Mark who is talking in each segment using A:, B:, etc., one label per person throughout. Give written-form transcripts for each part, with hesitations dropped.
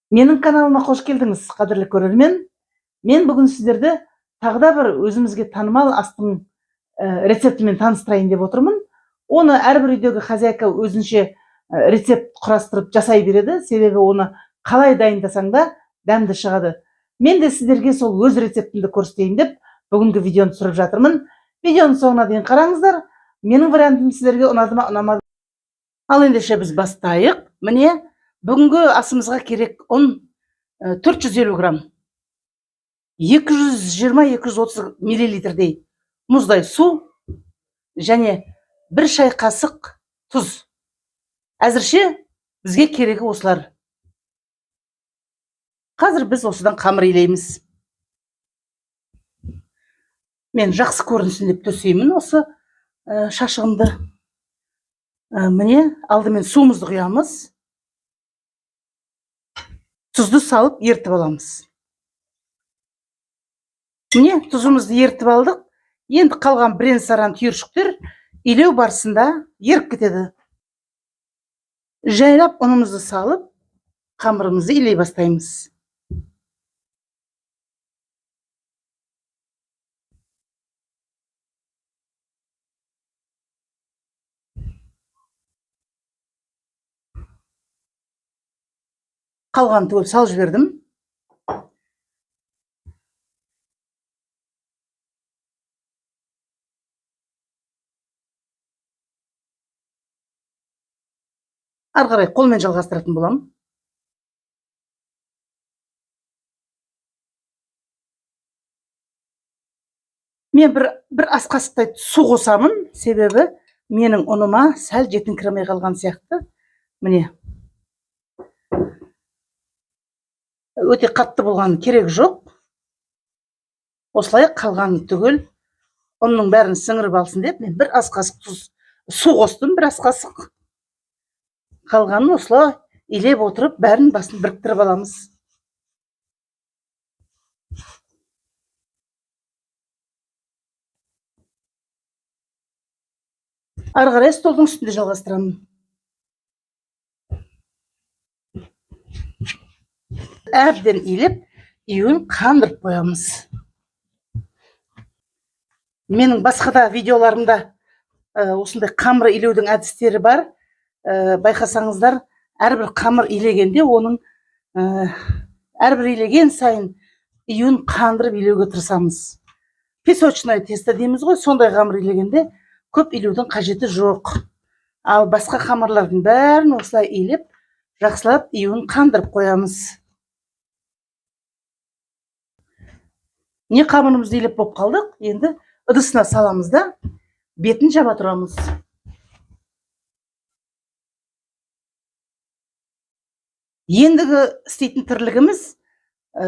A: Менің каналыма қош келдіңіз, қадірлі көрермен. Мен бүгін сіздерді тағы да бір өзімізге танымал астың рецептімен таныстырайын деп отырмын. Оны әрбір үйдегі хозяйка өзінше рецепт құрастырып жасай береді, себебі оны қалай дайындасаң да дәмді шығады. Мен де сіздерге сол өз рецептімді көрсетейін деп бүгінгі видеоны түсіріп жатырмын. Видеоны соңына дейін қараңыздар. Менің вариантым сіздерге ұнады ма, ұнамады. Ал ендеше біз бастайық. Міне, бүгінгі асымызға керек ұн 450 грамм, 220-230 миллилитрдей мұздай су және 1 шай қасық тұз. Әзірше бізге керегі осылар. Қазір біз осыдан қамыр илейміз. Мен жақсы көрінсін деп төсеймін осы шашығымды. Міне, алдымен суымызды құямыз. Тұзды салып ертіп аламыз. Міне, тұзымызды ертіп алдық. Енді қалған бірен-саран түйіршіктер илеу барысында еріп кетеді. Жайлап ұнымызды салып, қамырымызды илей бастаймыз. Қалған түгел салып жібердім. Ары қарай қолмен жалғастыратын боламын. Мен бір ас қасықтай су қосамын, себебі менің ұныма сәл жетіңкіремей қалған сияқты. Міне. Өте қатты болған керек жоқ. Осылай қалған түгел ұнның бәрін сіңіріп алсын деп, мен бір ас қасық су қостым, бір ас қасық. Қалғанын осылай илеп отырып, бәрін басын біріктіріп аламыз. Ары қарай столдың үстінде жалғастырамын. Әбден илеп, үйін қандырып қоямыз. Менің басқа да видеоларымда осындай қамыр илеудің әдістері бар. Байқасаңыздар, әрбір қамыр илегенде оның әрбір илеген сайын үйін қандырып илеуге тырысамыз. Песочное тесто дейміз ғой, сондай қамыр илегенде көп илеудің қажеті жоқ. Ал басқа қамырлардың бәрін осылай илеп, жақсылап үйін қандырып қоямыз. Не қамырымызды илеп болып қалдық, енді ыдысына саламыз да, бетін жаба тұрамыз. Ендігі істейтін тірлігіміз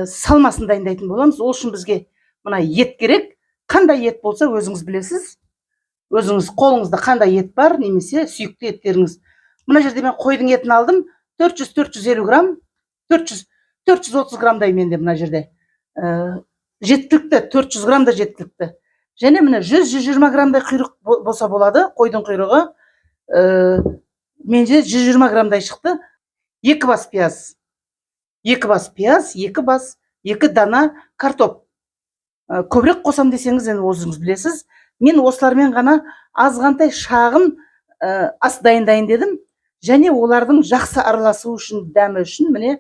A: салмасын дайындайтын боламыз. Ол үшін бізге мына ет керек. Қандай ет болса өзіңіз білесіз. Өзіңіз қолыңызда қандай ет бар, немесе сүйікті еттеріңіз. Мына жерде мен қойдың етін алдым. 400-450 грамм, 430 граммдай менде мына жерде. Жеткілікті, 400 граммда жеткілікті. Және міне 100-120 граммдай құйрық болса болады, қойдың құйрығы. Менде 120 граммдай шықты. 2 бас пияз, 2 дана картоп. Көбірек қосам десеңіз, енді өзіңіз білесіз. Мен осылармен ғана азғантай шағын ас дайындайын дедім. Және олардың жақсы араласуы үшін, дәмі үшін, міне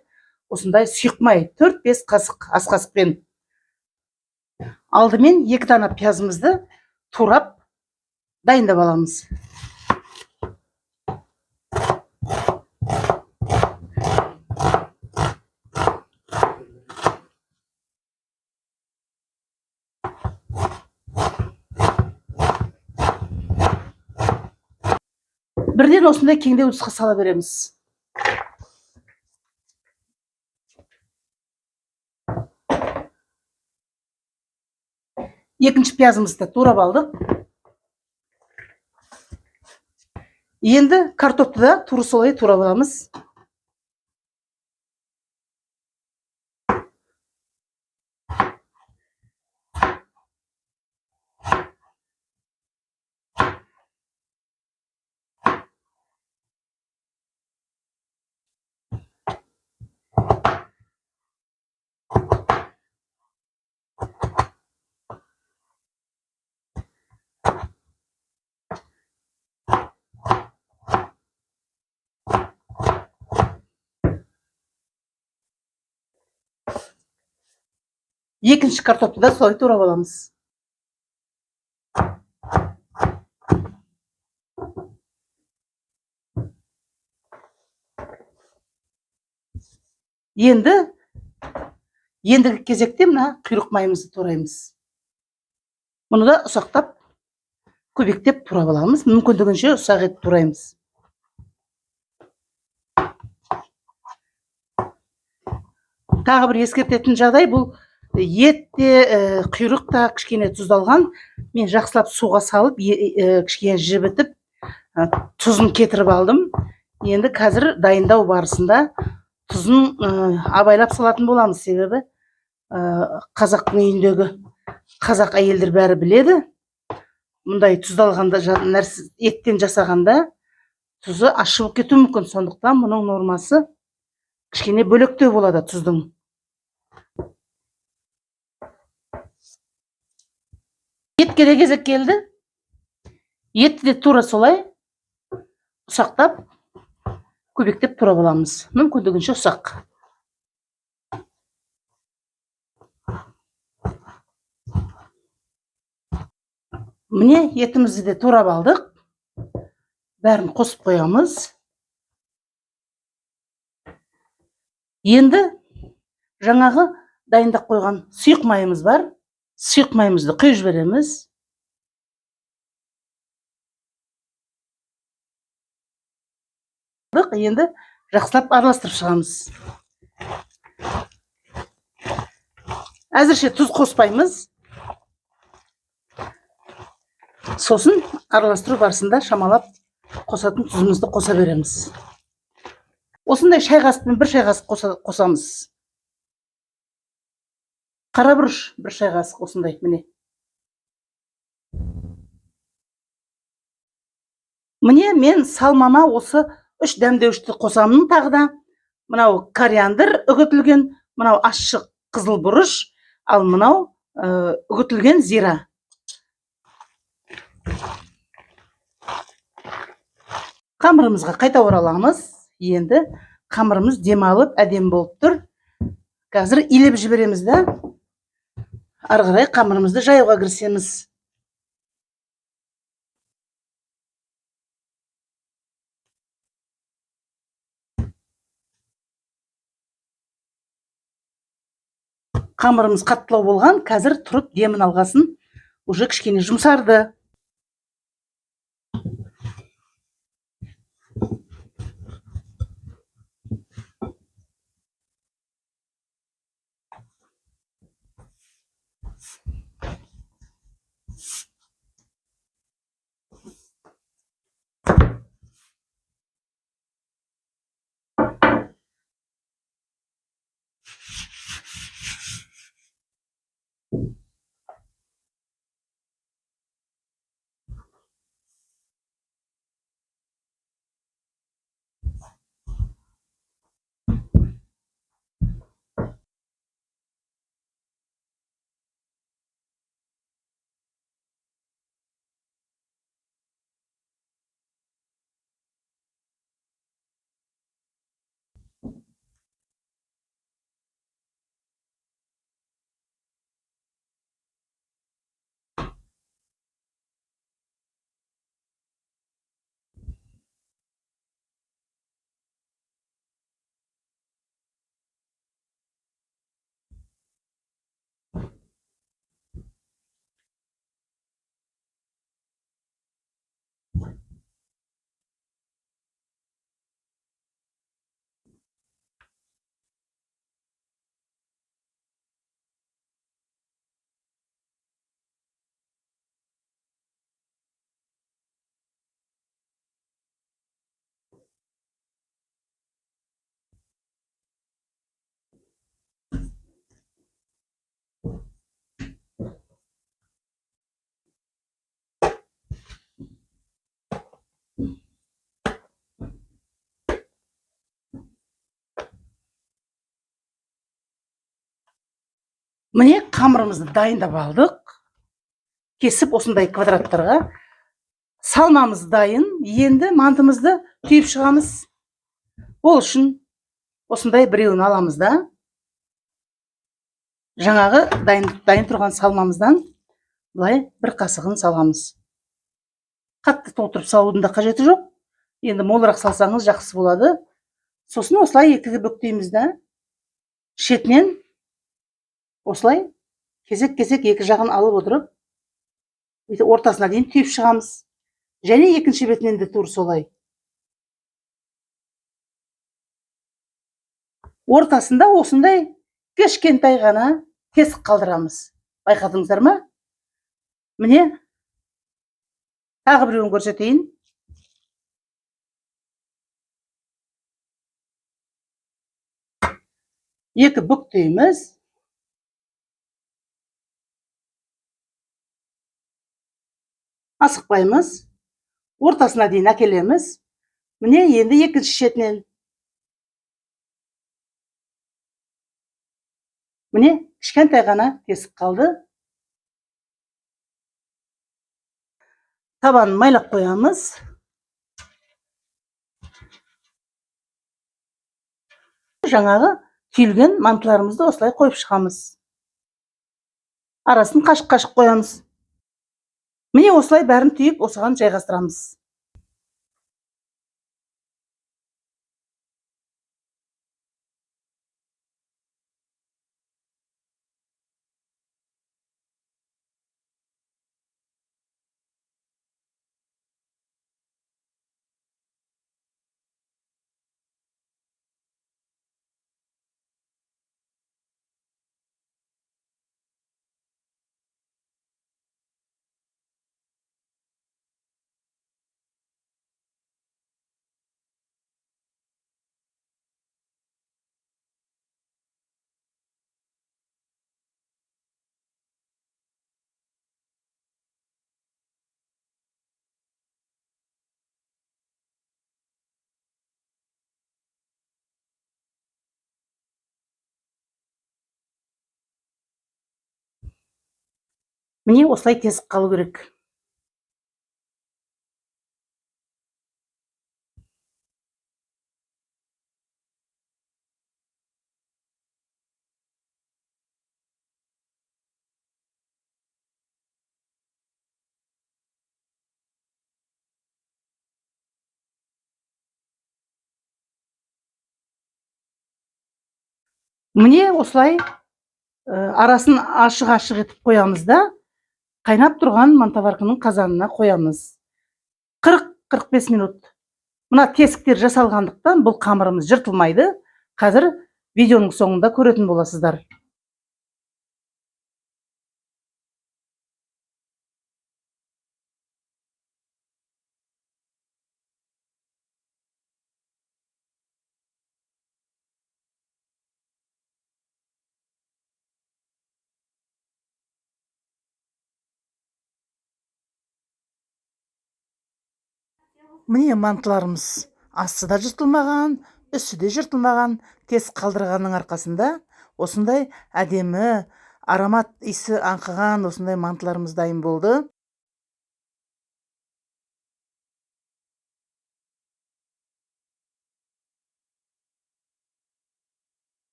A: осындай сұйық 4-5 қасық, ас қасықпен. Алдымен 2 дана пиязымызды турап дайындап аламыз. Бірден осындай кеңдеу ыдысқа сала береміз. Екінші пиязымызды турап алдық. Енді картопты да туры солай турап аламыз. Екінші картопты да солай турап аламыз. Ендігі кезекте мына құйрық майымызды тураймыз. Мұны да ұсақтап, көбектеп турап аламыз. Мүмкіндігінше ұсақ етіп тураймыз. Тағы бір ескертетін жағдай, бұл етте құйрық та кішкене тұздалған. Мен жақсылап суға салып, кішкене жібітіп, тұзын кетіріп алдым. Енді қазір дайындау барысында тұзын абайлап салатын боламыз, себебі қазақтың үйіндегі қазақ әйелдер бәрі біледі. Мұндай тұздалғанда нәрсе еттен жасағанда тұзы ашып кетуі мүмкін. Сондықтан мұның нормасы кішкене бөлектеу болады тұздың. Етке де кезек келді. Етті де тура солай ұсақтап, көбектеп турап аламыз. Мүмкіндігінше ұсақ. Міне етімізді де турап алдық. Бәрін қосып қоямыз. Енді жаңағы дайындап қойған сұйық майымыз бар. Сұйық майымызды құйып жібереміз. Енді жақсылап араластырып шығамыз. Әзірше тұз қоспаймыз. Сосын араластыру барысында шамалап қосатын тұзымызды қоса береміз. Осындай шай қасықпен бір шай қасық қосамыз. Қарабұрыш бір шай қасық осындай, міне. Міне мен салмама осы 3 дәмдеуішті қосамын тағы да. Мынау кориандр үгітілген, мынау ашық қызыл бұрыш, ал мынау үгітілген зира. Қамырымызға қайта ораламыз. Енді қамырымыз демалып, әдем болып тұр. Қазір илеп жібереміз да, ары қарай қамырымызды жаюға кірісеміз. Қамырымыз қаттылау болған, қазір тұрып демін алғасын, уже кішкене жұмсарды. Міне қамырымызды дайындап алдық. Кесіп осындай квадраттарға. Салмамыз дайын. Енді мантымызды түйіп шығамыз. Ол үшін осындай біреуін аламыз да. жаңағы дайын тұрған салмамыздан былай бір қасығын саламыз. Қатты толтырып салудың да қажеті жоқ. Енді молырақ салсаңыз жақсы болады. Сосын осылай екіге бүктейміз да, шетінен осылай кезек-кезек екі жағын алып отырып, ортасына дейін түйіп шығамыз. Және екінші бетінен де тура солай. Ортасында осындай кішкентай ғана тесік қалдырамыз. Байқадыңыздар ма? Міне, тағы біреуін көрсетейін. Екі бүктейміз. Асықпаймыз. Ортасына дейін әкелеміз. Міне, енді екінші шетінен. Міне, кішкентай ғана тесік қалды. Табанын майлап қоямыз. Жаңағы түйілген мантыларымызды осылай қойып шығамыз. Арасын қашық-қашық қоямыз. Міне осылай бәрін түйіп осыған жайғастырамыз. Міне осылай тесік қалу керек. Міне осылай арасын ашық-ашық етіп қоямыз да, қайнап тұрған мантоварканың қазанына қоямыз. 40-45 минут. Мына тесіктер жасалғандықтан бұл қамырымыз жыртылмайды. Қазір видеоның соңында көретін боласыздар. Міне мантыларымыз асты да жыртылмаған, үсі де жыртылмаған, тесік қалдырғанның арқасында осындай әдемі, аромат иісі аңқыған осындай мантыларымыз дайын болды.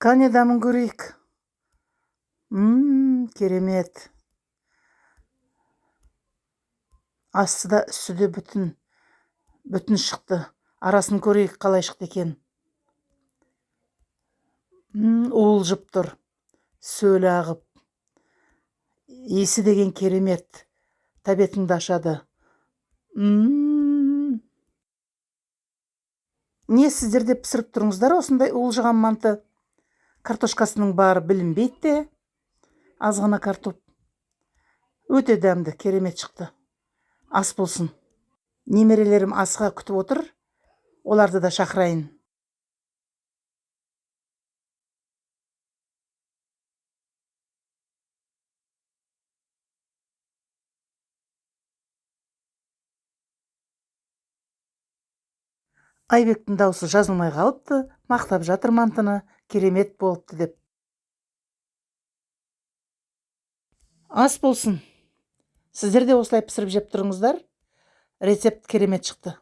A: Қане дәмін көрейік. Керемет. Асты да үсі де бүтін шықты. Арасын көрейік қалай шықты екен. Уылжып тұр. Сөлі ағып. Иісі деген керемет. Тәбетіңді ашады. Не сіздер де пісіріп тұрыңыздар осындай уылжыған манты? Картошкасының бары білінбейді де. Аз ғана картоп. Өте дәмді, керемет шықты. Ас болсын. Немерелерім асыға күтіп отыр. Оларды да шақырайын. Айбектің даусы жазылмай қалыпты, мақтап жатыр мантыны, керемет болыпты деп. Ас болсын. Сіздер де осылай пісіріп жеп тұрыңыздар. Рецепт керемет шықты.